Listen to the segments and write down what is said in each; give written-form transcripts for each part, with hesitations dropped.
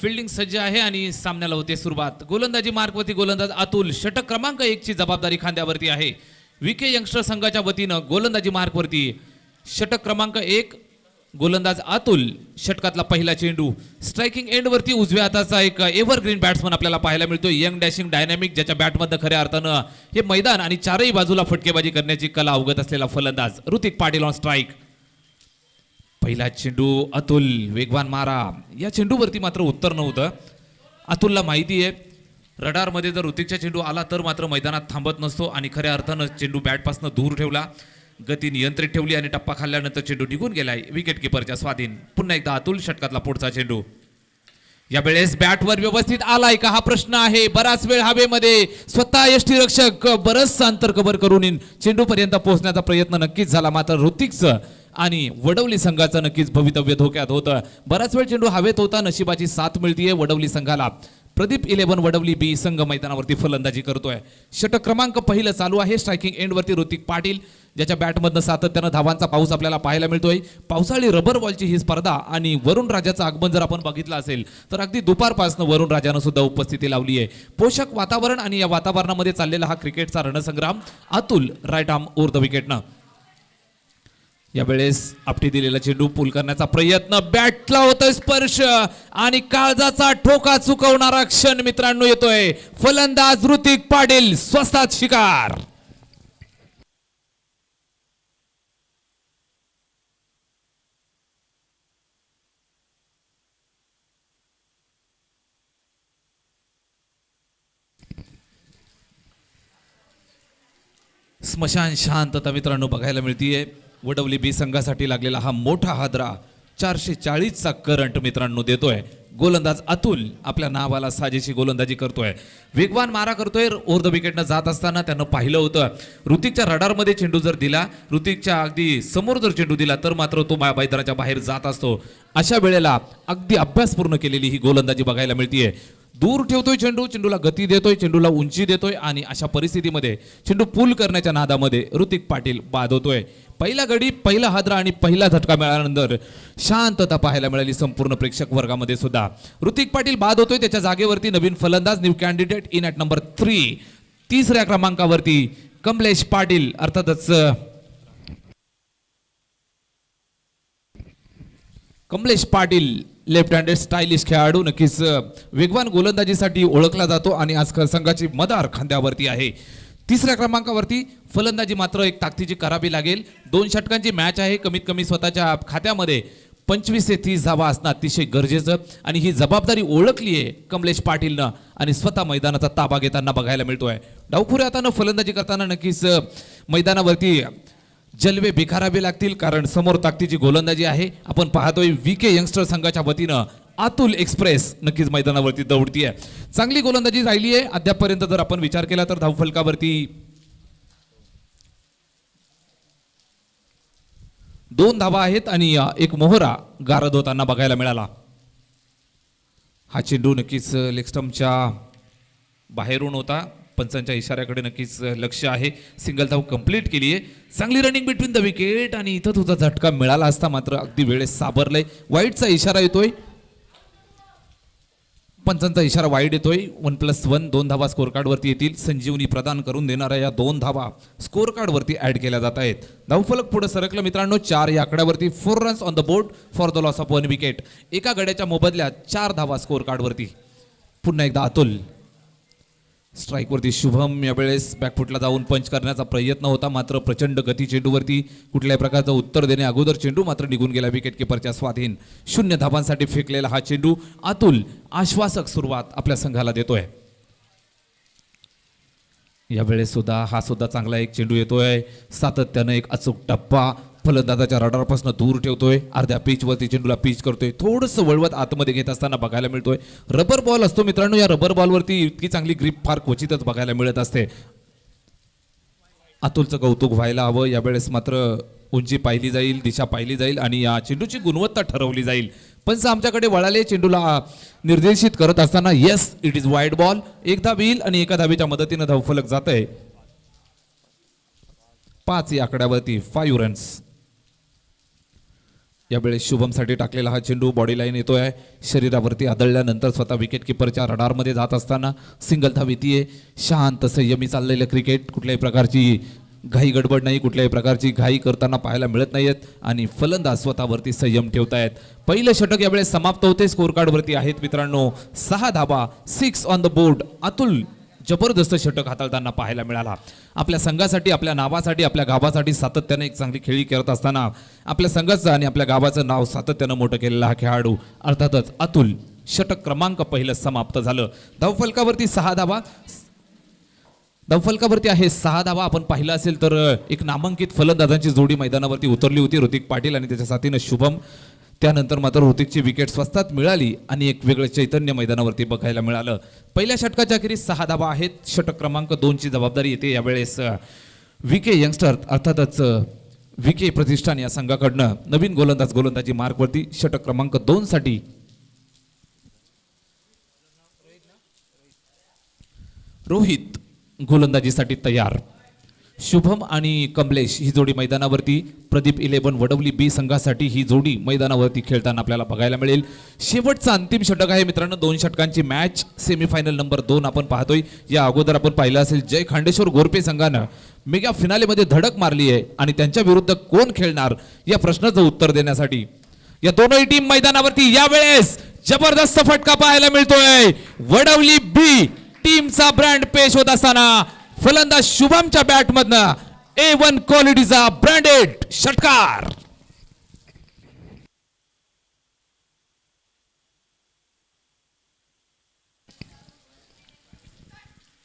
Fielding सज्ज आहे आणि सामन्याला होते सुरुवात. गोलंदाजी मार्कवरती गोलंदाज अतुल. षटक क्रमांक 1 ची जबाबदारी खांद्यावरती आहे. विके यंगस्टर संघाच्या वतीनं गोलंदाजी मार्कवरती षटक क्रमांक 1 गोलंदाज अतुल. षटकातला पहिला चेंडू स्ट्रायकिंग एंड वरती उजव्या हाताचा एक एव्हरग्रीन बॅट्समन आपल्याला पाहायला मिळतो. यंग डॅशिंग डायनॅमिक, ज्याच्या बॅटमध्ये खऱ्या अर्थानं हे मैदान आणि चारही बाजूला फटकेबाजी करण्याची कला अवगत असलेला फलंदाज ऋतिक पाटील ऑन स्ट्राईक. पहिला चेंडू अतुल, वेगवान मारा. या चेंडूवरती मात्र उत्तर नव्हतं. अतुलला माहिती आहे रडारमध्ये जर ऋतिकचा चेंडू आला तर मात्र मैदानात थांबत नसतो आणि खऱ्या अर्थानं चेंडू बॅटपासून दूर ठेवला, गती नियंत्रित ठेवली आणि टप्पा खाल्ल्यानंतर चेंडू निघून गेलाय विकेट किपरच्या स्वाधीन. पुन्हा एकदा अतुल. षटकातला पुढचा चेंडू यावेळेस बॅटवर व्यवस्थित आलाय का हा प्रश्न आहे. बराच वेळ हवेमध्ये स्वतः यष्टीरक्षक बरंच अंतर कव्हर करून चेंडू पर्यंत पोहोचण्याचा प्रयत्न नक्कीच झाला, मात्र ऋतिकचं आणि वडवली संघाचं नक्कीच भवितव्य धोक्यात होतं. बराच वेळ चेंडू हवेत होता. नशिबाची साथ मिळतीये वडवली संघाला. प्रदीप 11 वडवली बी संघ मैदानावरती फलंदाजी करतोय. षटक क्रमांक पहिलं चालू आहे. स्ट्रायकिंग एंड वरती ऋतिक पाटील, ज्याच्या बॅटमधनं सातत्यानं धावांचा पाऊस आपल्याला पाहायला मिळतोय. पावसाळी रबर बॉलची ही स्पर्धा आणि वरुण राजाचं आगमन जर आपण बघितलं असेल तर अगदी दुपारपासून वरुण राजानं सुद्धा उपस्थिती लावली आहे. पोषक वातावरण आणि या वातावरणामध्ये चाललेला हा क्रिकेटचा रणसंग्राम. Atul right arm over the विकेटनं. यावेळेस आपटी दिलेला चेंडू पूल करण्याचा प्रयत्न, बॅटला होतोय स्पर्श आणि काळजाचा ठोका चुकवणारा क्षण मित्रांनो येतोय. फलंदाज ऋतिक पाटील स्वस्तात शिकार. स्मशान शांतता मित्रांनो बघायला मिळतीये. वडवली बी संघासाठी लागलेला हा मोठा हादरा 440चा करंट मित्रांनो देतोय. गोलंदाज अतुल आपल्या नावाला साजेशी गोलंदाजी करतोय. वेगवान मारा करतोय. ओव्हर द विकेटनं जात असताना त्यानं पाहिलं होतं ऋतिकच्या रडारमध्ये चेंडू जर दिला, ऋतिकच्या अगदी समोर जर चेंडू दिला तर मात्र तो मैदानाच्या बाहेर जात असतो. अशा वेळेला अगदी अभ्यासपूर्ण केलेली ही गोलंदाजी बघायला मिळतीये. दूर ठेवतोय चेंडू, चेंडूला गती देतोय, चेंडूला उंची देतोय आणि अशा परिस्थितीमध्ये चेंडू पूल करण्याच्या नादामध्ये ऋतिक पाटील बाद होतोय. पहिला गडी, पहिला हादरा आणि पहिला झटका मिळाल्यानंतर शांतता पाहायला मिळाली संपूर्ण प्रेक्षक वर्गामध्ये सुद्धा. ऋतिक पाटील बाद होतोय. त्याच्या जागेवरती नवीन फलंदाज, new candidate in at number 3, तिसऱ्या क्रमांकावरती कमलेश पाटील. अर्थातच Kamlesh Patil left handed stylish खेळाडू, नक्कीच वेगवान गोलंदाजीसाठी ओळखला जातो आणि आज संघाची मदार खांद्यावरती आहे. तिसऱ्या क्रमांकावरती फलंदाजी मात्र एक ताकदीची करावी लागेल. 2 षटकांची मॅच आहे. कमीत कमी स्वतःच्या खात्यामध्ये 25 ते 30 धावा असणं अतिशय गरजेचं आणि ही जबाबदारी ओळखली आहे कमलेश पाटीलनं आणि स्वतः मैदानाचा ताबा घेताना बघायला मिळतोय. डावखुऱ्या हातानं फलंदाजी करताना नक्कीच मैदानावरती जलवे बिखारावे लागतील, कारण समोर ताकदीची गोलंदाजी आहे. आपण पाहतोय विके यंगस्टर संघाच्या वतीनं अतुल एक्सप्रेस नक्कीच मैदानावरती दौडतीये. चांगली गोलंदाजी राहिली आहे अद्यापपर्यंत. जर आपण विचार केला तर धावफलकावरती 2 धावा आहेत आणि एक मोहरा गारद होताना बघायला मिळाला. हा चेंडू नक्कीच लेग स्टंपच्या बाहेरून होता. पंचांच्या इशाऱ्याकडे नक्कीच लक्ष आहे. सिंगल धाव कंप्लीट केली आहे. चांगली रनिंग बिटवीन द विकेट आणि इथं तुझा झटका मिळाला असता मात्र अगदी वेळेस साबरलंय. वाईडचा इशारा येतोय. पंचांचा इशारा वाईड येतोय. 1+1 2 धावा स्कोर कार्ड वरती येतील. संजीवनी प्रदान करून देणाऱ्या या 2 धावा स्कोर कार्ड वरती ऍड केल्या जात आहेत. धावफलक पुढे सरकलं मित्रांनो. 4 या आकड्यावरती. 4 runs on the board for the loss of 1 wicket. एका गड्याच्या मोबदल्यात 4 धावा स्कोर कार्ड वरती. पुन्हा एकदा अतुल. स्ट्राईक वरती शुभम. यावेळेस बॅकफुटला जाऊन पंच करण्याचा प्रयत्न होता, मात्र प्रचंड गती चेंडूवरती कुठल्याही प्रकारचं उत्तर देणे अगोदर चेंडू मात्र निघून गेला विकेट किपरच्या स्वाधीन. 0 धावांसाठी फेकलेला हा चेंडू अतुल आश्वासक सुरुवात आपल्या संघाला देतोय. यावेळेस सुद्धा हा सुद्धा चांगला एक चेंडू येतोय. सातत्यानं एक अचूक टप्पा फलंदाजाच्या रडारपासून दूर ठेवतोय. अर्ध्या पिचवरती चेंडूला पिच करतोय. थोडंसं वळवत आतमध्ये घेत असताना बघायला मिळतोय. रबर बॉल असतो मित्रांनो. या रबर बॉलवरती इतकी चांगली ग्रिप फार क्वचितच बघायला मिळत असते. अतुलचं कौतुक व्हायला हवं. यावेळेस मात्र उंची पाहिली जाईल, दिशा पाहिली जाईल आणि या चेंडूची गुणवत्ता ठरवली जाईल. पंच आमच्याकडे वळाले चेंडूला निर्देशित करत असताना. Yes, it is wide ball. एक धाव येईल आणि एका धावेच्या मदतीनं धावफलक जात आहे. 5 या आकड्यावरती 5 रन्स. यावेळेस शुभमसाठी टाकलेला हा चेंडू बॉडी लाईन येतोय, शरीरावरती आदळल्यानंतर स्वतः विकेट किपरच्या रडारमध्ये जात असताना सिंगल धाव येते. शांत संयमी चाललेलं क्रिकेट, कुठल्याही प्रकारची घाई गडबड नाही, कुठल्याही प्रकारची घाई करताना पाहायला मिळत नाहीत आणि फलंदाज स्वतःवरती संयम ठेवतायत. पहिलं षटक यावेळेस समाप्त होते. स्कोर कार्डवरती आहेत मित्रांनो 6 धाबा, 6 ऑन द बोर्ड. अतुल जबरदस्त षटक हाताळताना पाहायला मिळाला. आपल्या संघासाठी, आपल्या नावासाठी, आपल्या गावासाठी सातत्याने एक चांगली खेळी करत असताना आपल्या संघाचं आणि आपल्या गावाचं नाव सातत्यानं मोठं केलेला हा खेळाडू अर्थातच अतुल. षटक क्रमांक पहिलं समाप्त झालं. धावफलकावरती 6 धावा, धावफलकावरती आहे 6 धावा. आपण पाहिलं असेल तर एक नामांकित फलंदाजांची जोडी मैदानावरती उतरली होती, ऋतिक पाटील आणि त्याच्या साथीनं शुभम. त्यानंतर मात्र ऋतिकची विकेट स्वस्तात मिळाली आणि एक वेगळं चैतन्य मैदानावरती बघायला मिळालं. पहिल्या षटकाच्या अखेरीस 6 धावा आहेत. षटक क्रमांक 2 ची जबाबदारी येते यावेळेस विके यंगस्टर अर्थातच विके प्रतिष्ठान या संघाकडनं नवीन गोलंदाजी मार्कवरती षटक क्रमांक 2 साठी रोहित गोलंदाजीसाठी तयार. शुभम आणि कमलेश ही जोडी मैदानावरती, प्रदीप 11 वडवली बी संघासाठी ही जोडी मैदानावरती खेळताना आपल्याला बघायला मिळेल. शेवटचं अंतिम षटक आहे मित्रांनो, 2 षटकांची मॅच. सेमीफायनल नंबर 2 आपण पाहतोय. या अगोदर आपण पाहिलं असेल जय खांडेश्वर गोरपे संघानं मेगा फिनालेमध्ये धडक मारली आहे आणि त्यांच्या विरुद्ध कोण खेळणार या प्रश्नाचं उत्तर देण्यासाठी या दोनही टीम मैदानावरती यावेळेस जबरदस्त फटका पाहायला मिळतोय. वडवली बी टीमचा ब्रँड पेश होत असताना फलंदाज शुभमच्या बॅटमधनं A1 क्वालिटीचा ब्रँडेड षटकार.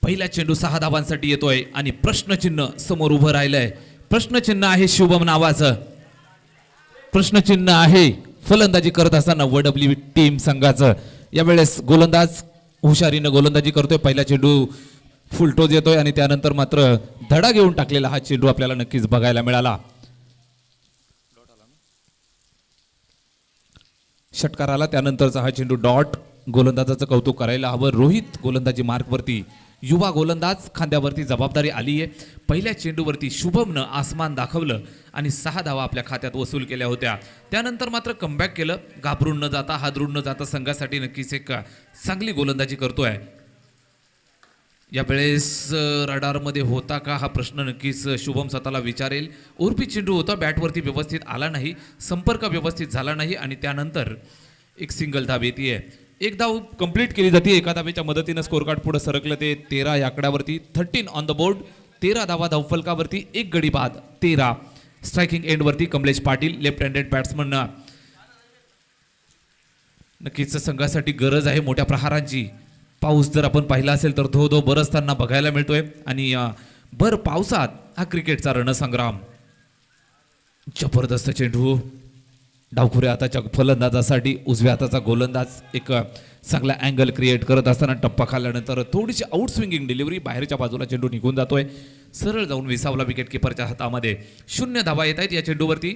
पहिला चेंडू 6 धावांसाठी येतोय आणि प्रश्नचिन्ह समोर उभं राहिलंय. प्रश्नचिन्ह आहे शुभम नावाचं, प्रश्नचिन्ह आहे फलंदाजी करत असताना वडवली टीम संघाचं. यावेळेस गोलंदाज हुशारीनं गोलंदाजी करतोय. पहिला चेंडू फुलटोज येतोय आणि त्यानंतर मात्र धडा घेऊन टाकलेला हा चेंडू आपल्याला नक्कीच बघायला मिळाला. षटकाराला त्यानंतरचा हा चेंडू डॉट. गोलंदाजाचं कौतुक करायला हवं. रोहित गोलंदाजी मार्कवरती, युवा गोलंदाज, खांद्यावरती जबाबदारी आली आहे. पहिल्या चेंडूवरती शुभमनं आसमान दाखवलं आणि 6 धावा आपल्या खात्यात वसूल केल्या होत्या. त्यानंतर मात्र कमबॅक केलं. घाबरून न जाता, हादरून न जाता संघासाठी नक्कीच एक चांगली गोलंदाजी करतोय. यावेळेस रडारमध्ये होता का हा प्रश्न नक्कीच शुभम स्वतःला विचारेल. उर्फी चेंडू होता, बॅटवरती व्यवस्थित आला नाही, संपर्क व्यवस्थित झाला नाही आणि त्यानंतर एक सिंगल धाव येते. एक धाव कंप्लीट केली जाते. एका धावेच्या मदतीनं स्कोर कार्ड पुढे सरकलं ते 13 या आकड्यावरती. 13 ऑन द बोर्ड. 13 धावा धावफलकावरती, एक गडी बाद. 13 स्ट्रायकिंग एंडवरती Kamlesh Patil left handed batsman. नक्कीच संघासाठी गरज आहे मोठ्या प्रहारांची. पाऊस जर आपण पाहिला असेल तर धो धो बरसताना बघायला मिळतोय आणि भर पावसात हा क्रिकेटचा रणसंग्राम. जबरदस्त चेंडू डावखुऱ्या हाताच्या फलंदाजासाठी. उजव्या हाताचा गोलंदाज एक चांगला अँगल क्रिएट करत असताना टप्पा खाल्ल्यानंतर थोडीशी आउट स्विंगिंग डिलिव्हरी, बाहेरच्या बाजूला चेंडू निघून जातोय, सरळ जाऊन विसावला विकेट किपरच्या हातामध्ये. 0 धावा येत आहेत या चेंडूवरती.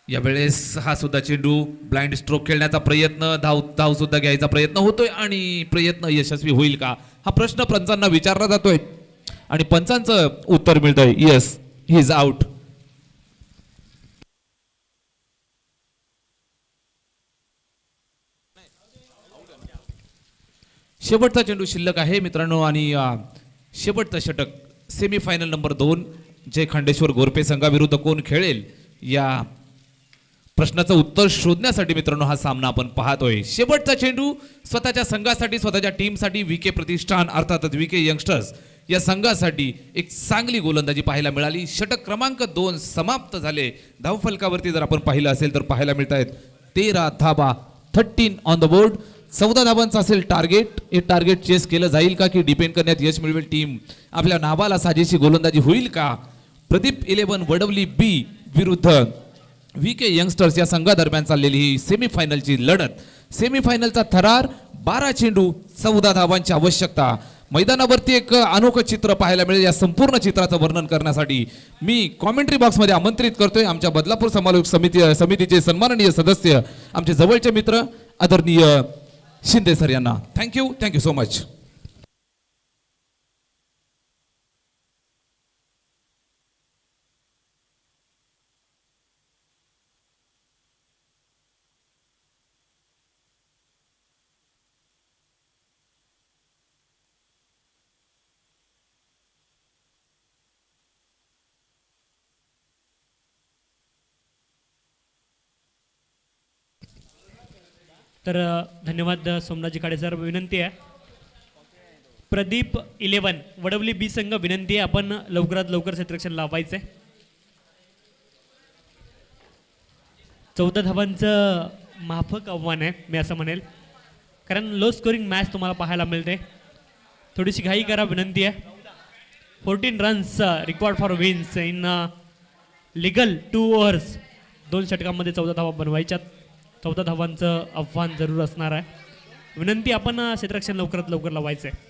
यावेळेस हा सुद्धा चेंडू ब्लाइंड स्ट्रोक खेळण्याचा प्रयत्न, धाव सुद्धा घ्यायचा प्रयत्न होतोय आणि प्रयत्न यशस्वी होईल का हा प्रश्न पंचांना विचारला जातोय आणि पंचांचं उत्तर मिळतंय येस, ही इज आउट. शेवटचा चेंडू शिल्लक आहे मित्रांनो आणि शेवटचं षटक सेमीफायनल नंबर 2 जय खांडेश्वर गोरपे संघाविरुद्ध कोण खेळेल या प्रश्नाचं उत्तर शोधण्यासाठी मित्रांनो हा सामना आपण पाहतोय. शेवटचा चेंडू स्वतःच्या संघासाठी, स्वतःच्या टीमसाठी विके प्रतिष्ठान अर्थातच विके यंगस्टर्स या संघासाठी एक चांगली गोलंदाजी पाहायला मिळाली. षटक क्रमांक 2 समाप्त झाले. धावफलकावरती जर आपण पाहिलं असेल तर पाहायला मिळत आहेत 13 धाबा, 13 ऑन द बोर्ड. 14 धाबांचं असेल टार्गेट. हे टार्गेट चेस केलं जाईल का की डिपेंड करण्यात यश मिळवेल टीम? आपल्या नावाला साजेशी गोलंदाजी होईल का? प्रदीप 11 वडवली बी विरुद्ध विके यंगस्टर्स या संघादरम्यान चाललेली ही सेमीफायनलची लढत. सेमीफायनलचा थरार, 12 चेंडू, 14 धावांची आवश्यकता. मैदानावरती एक अनोखं चित्र पाहायला मिळेल. या संपूर्ण चित्राचं वर्णन करण्यासाठी मी कॉमेंट्री बॉक्समध्ये आमंत्रित करतोय आमच्या बदलापूर समालोचक समितीचे सन्माननीय सदस्य, आमचे जवळचे मित्र आदरणीय शिंदे सर यांना. Thank you so much. तर धन्यवाद सोमनाथजी काळे सर. विनंती आहे प्रदीप 11 वडवली बी संघ, विनंती आहे आपण लवकरात लवकर क्षेत्ररक्षण लावायचं आहे. 14 धावांचं माफक आव्हान आहे मी असं म्हणेल, कारण लो स्कोरिंग मॅच तुम्हाला पाहायला मिळते. थोडीशी घाई करा विनंती आहे. 14 runs record for wins in legal 2 overs. 2 षटकांमध्ये 14 धावा बनवायच्यात. 14 धावांचं आव्हान जरूर असणार आहे. विनंती आपण क्षेत्ररक्षण लवकरात लवकर लावायचं आहे.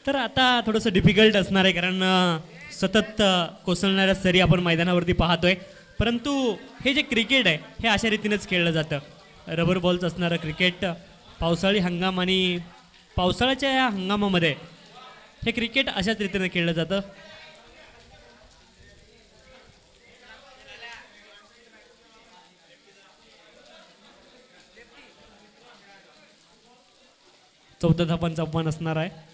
तर आता थोडंसं डिफिकल्ट असणार आहे, कारण सतत कोसळणाऱ्या सरी आपण मैदानावरती पाहतोय. परंतु हे जे क्रिकेट आहे हे अशा रीतीनेच खेळलं जातं. रबर बॉलचं असणारं क्रिकेट पावसाळी हंगाम आणि पावसाळ्याच्या या हंगामामध्ये हे क्रिकेट अशाच रीतीने खेळलं जातं. चौथ्या धावांचं आव्हान असणार आहे.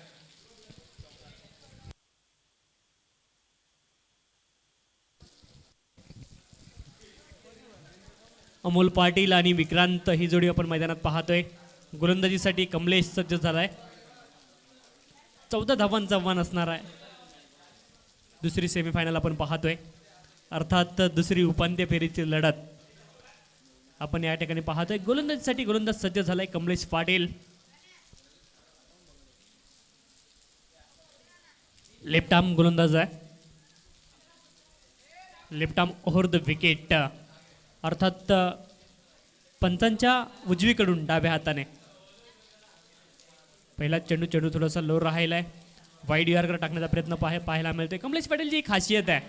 अमोल पाटील आणि विक्रांत ही जोडी आपण मैदानात पाहतोय. गोलंदाजीसाठी कमलेश सज्ज झालाय. 14 धावांचं आव्हान असणार आहे. दुसरी सेमीफायनल आपण पाहतोय, अर्थात दुसरी उपांत्य फेरीची लढत आपण या ठिकाणी पाहतोय. गोलंदाजीसाठी गोलंदाज सज्ज झालाय कमलेश पाटील. लेफ्ट आर्म गोलंदाज आहे. Left arm over the wicket, अर्थात पंचांच्या उजवीकडून डाव्या हाताने. पहिला चेंडू थोडासा लो राहिलाय. वाईड यॉर्कर टाकण्याचा प्रयत्न पाहायला मिळतोय. कमलेश पाटीलची एक खासियत आहे,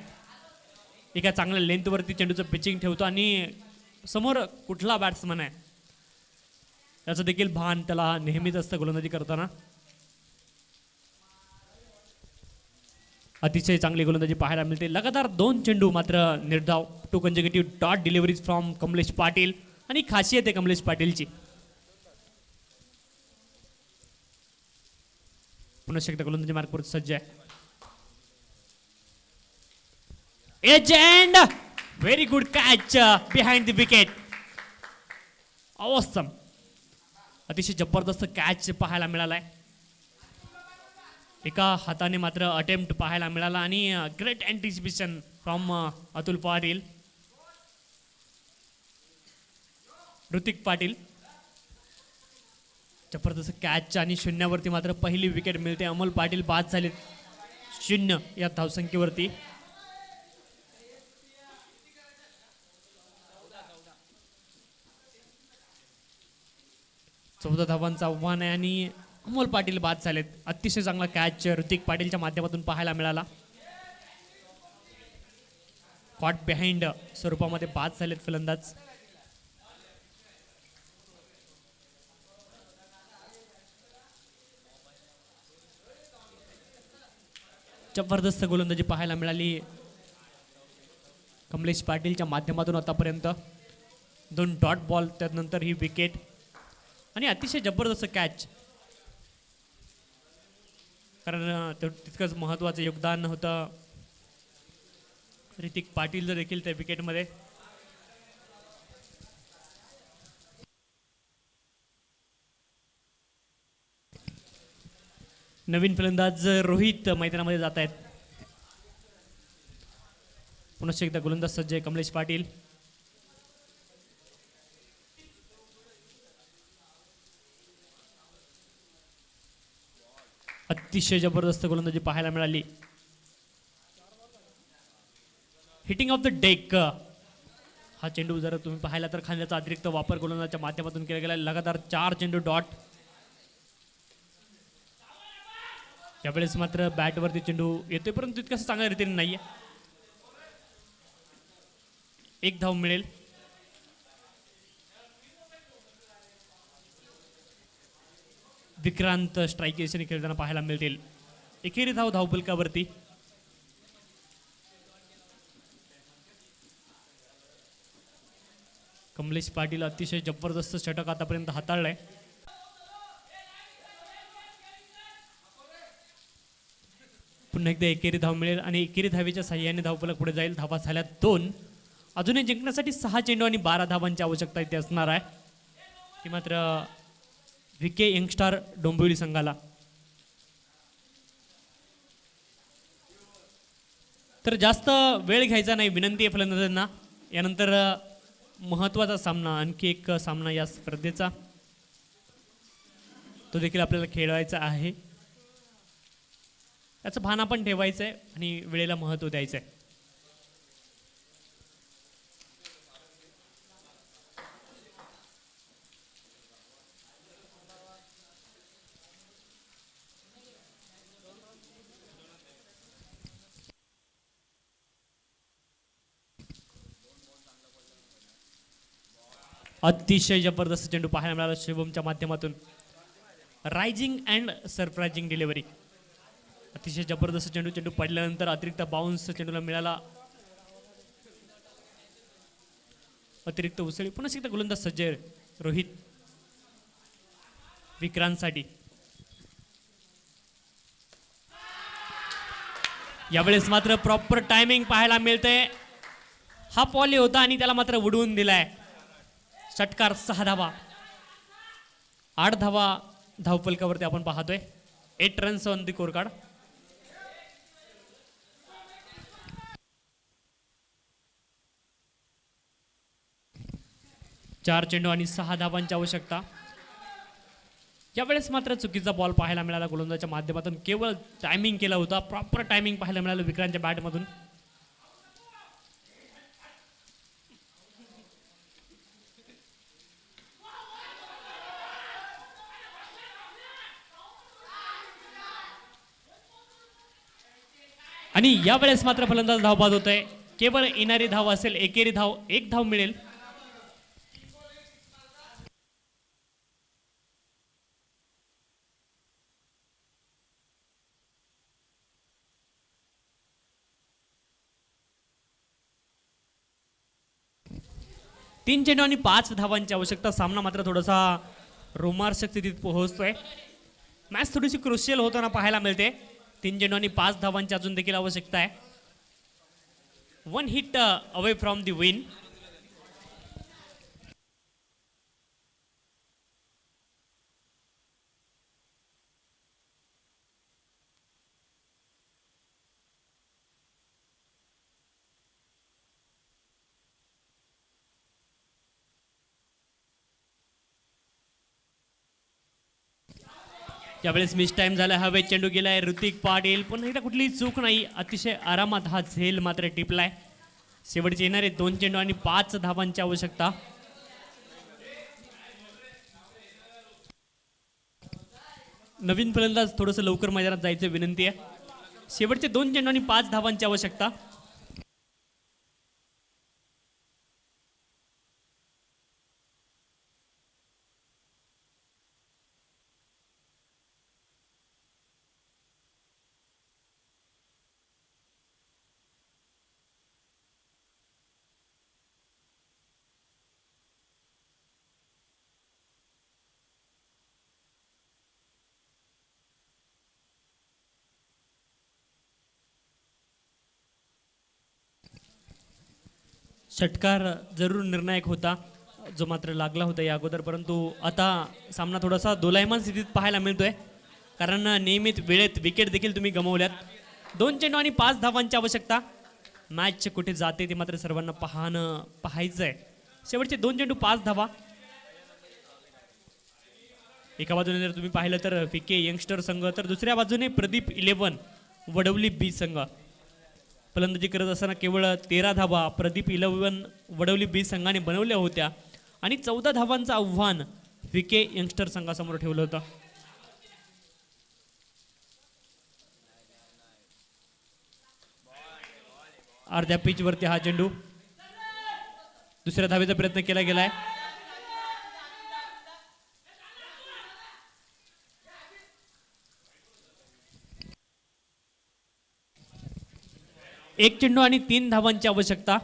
एका चांगल्या लेंथवरती चेंडूचं पिचिंग ठेवतो आणि समोर कुठला बॅट्समन आहे याचं देखील भान त्याला नेहमीच असतं गोलंदाजी करताना. अतिशय चांगली गोलंदाजी पाहायला मिळते. लगातार 2 चेंडू मात्र निर्धाव. 2 consecutive dot deliveries from Kamlesh Patil, आणि खासियत आहे कमलेश पाटीलची. पुन्हा एकदा गोलंदाजी मार्कवर सज्ज आहे. एजंड very good catch behind the wicket. Awesome, अतिशय जबरदस्त कॅच पाहायला मिळालाय. एका हाताने मात्र अटेम्प्ट पाहायला मिळाला आणि ग्रेट अँटिसिपेशन फ्रॉम अतुल पाटील. ऋतिक पाटील जबरदस्त कॅच आणि शून्यावरती मात्र पहिली विकेट मिळते. अमोल पाटील बाद झाले 0 या धावसंख्येवरती. चौदा धावांचं आव्हान आहे आणि अमोल पाटील बाद झालेत. अतिशय चांगला कॅच ऋतिक पाटीलच्या माध्यमातून पाहायला मिळाला. कॉट बिहाइंड स्वरूपामध्ये बाद झालेत फलंदाज. जबरदस्त गोलंदाजी पाहायला मिळाली कमलेश पाटीलच्या माध्यमातून आतापर्यंत. 2 डॉट बॉल, त्यानंतर ही विकेट आणि अतिशय जबरदस्त कॅच, कारण तितकंच महत्त्वाचं योगदान होतं ऋतिक पाटीलचं देखील त्या विकेटमध्ये. नवीन फलंदाज रोहित मैदानामध्ये जात आहेत. पुन्हा एकदा गोलंदाज सज्ज आहे कमलेश पाटील. अतिशय जबरदस्त गोलंदाजी पाहायला मिळाली. हिटिंग ऑफ द डेक, हा चेंडू जर तुम्ही पाहिला तर खांद्याचा अतिरिक्त वापर गोलंदाजाच्या माध्यमातून केला गेला. लगातार 4 चेंडू डॉट. त्यावेळेस मात्र बॅटवरती चेंडू येतोय परंतु तितकंसं चांगल्या रीतीने नाहीये. 1 धाव मिळेल. विक्रांत स्ट्राईक दिशेने खेळताना पाहायला मिळतील. एकेरी धाव धावफलकावरती. कमलेश पाटील अतिशय जबरदस्त षटक आतापर्यंत हाताळलंय. पुन्हा एकदा एकेरी धाव मिळेल आणि एकेरी धावेच्या साह्याने धावफलक पुढे जाईल. धावा झाल्या 2. अजूनही जिंकण्यासाठी 6 चेंडू आणि 12 धावांची आवश्यकता इथे असणार आहे. ती मात्र विके यंगस्टार डोंबिवली संघाला. तर जास्त वेळ घ्यायचा नाही विनंती आहे फलंदाजांना. यानंतर महत्त्वाचा सामना, आणखी एक सामना या स्पर्धेचा, तो देखील आपल्याला खेळवायचा आहे. याचं भान आपण ठेवायचं आहे आणि वेळेला महत्त्व द्यायचं आहे. अतिशय जबरदस्त चेंडू पाहायला मिळाला शिवमच्या माध्यमातून. Rising and surprising delivery. अतिशय जबरदस्त चेंडू. चेंडू पडल्यानंतर अतिरिक्त बाउन्स चेंडूला मिळाला. अतिरिक्त उसळी. पुन्हा एकदा गोलंदाज सज्ज रोहित विक्रांतसाठी. यावेळेस मात्र प्रॉपर टायमिंग पाहायला मिळते. हा पॉली होता आणि त्याला मात्र उडवून दिलाय. षटकार. 6 धावा. 8 धावा धावफलकावरती आपण पाहतोय. 8 runs on the core card. चार चेंडू आणि 6 धावांची आवश्यकता. यावेळेस मात्र चुकीचा बॉल पाहायला मिळाला गोलंदाजाच्या माध्यमातून. केवळ टायमिंग केला होता. प्रॉपर टायमिंग पाहायला मिळालं विक्रांतच्या बॅटमधून. आणि यावेळेस मात्र फलंदाज धावबाद होत आहे. केवळ येणारी धाव असेल एकेरी धाव. 1 धाव मिळेल. तीन चेंडू आणि 5 धावांची आवश्यकता. सामना मात्र थोडासा रोमांचक स्थितीत पोहोचतोय. मॅच थोडीशी क्रुशियल होताना पाहायला मिळते. 3 चेंडू आणि 5 धावांची अजून देखील आवश्यकता आहे. 1 hit away from the win. यावेळेस मिस टाइम झाला. हवे चेंडू गेलाय. ऋतिक पाटील. पुन्हा एकदा कुठलीही चूक नाही. अतिशय आरामात हा झेल मात्र टिपलाय. शेवटचे येणारे 2 चेंडू आणि 5 धावांची आवश्यकता. नवीन फलंदाज थोडंसं लवकर मैदानात जायचं विनंती आहे. शेवटचे 2 चेंडू आणि 5 धावांची आवश्यकता. षटकार जरूर निर्णायक होता जो मात्र लागला होता या अगोदर. परंतु आता सामना थोडासा दोलायमान स्थितीत पाहायला मिळतोय. कारण नियमित वेळेत विकेट देखील तुम्ही गमावल्यात. 2 चेंडू आणि 5 धावांची आवश्यकता. मॅच कुठे जाते ते मात्र सर्वांना पाहायचं आहे. शेवटचे 2 चेंडू 5 धावा. एका बाजूने जर तुम्ही पाहिलं तर विके यंगस्टर संघ, तर दुसऱ्या बाजूने प्रदीप 11 वडवली बी संघ. फलंदाजी करत असताना केवळ 13 धावा प्रदीप 11 वडवली बी संघाने बनवल्या होत्या आणि 14 धावांचं आव्हान विके यंगस्टर संघासमोर ठेवलं होतं. अर्ध्या पिचवरती हा चेंडू दुसऱ्या धावेचा प्रयत्न केला गेलाय. एक चेंडू आणि 3 धावांची आवश्यकता.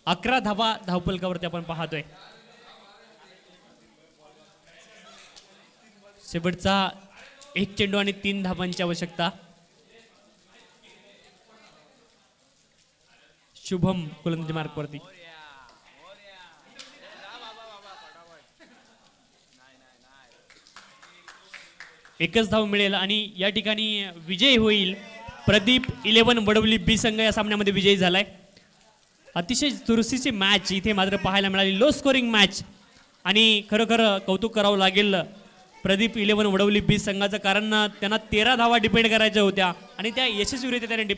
11 धावा धावफलकावरती आपण पाहतोय. शेवटचा एक चेंडू आणि 3 धावांची आवश्यकता. शुभम गोलंदाजी मार्कवरती. एकच धाव मिळेल आणि या ठिकाणी विजय होईल. प्रदीप 11 वडवली बी संघ या सामन्यामध्ये विजयी झालाय. अतिशय चुरशीची मॅच इथे मात्र पाहायला मिळाली. लो स्कोरिंग मॅच आणि खरोखर कौतुक करावं लागेल प्रदीप 11 वडवली बी संघाचं, कारण त्यांना 13 धावा डिपेंड करायच्या होत्या आणि त्या यशस्वीरित्या त्याने डिपेंड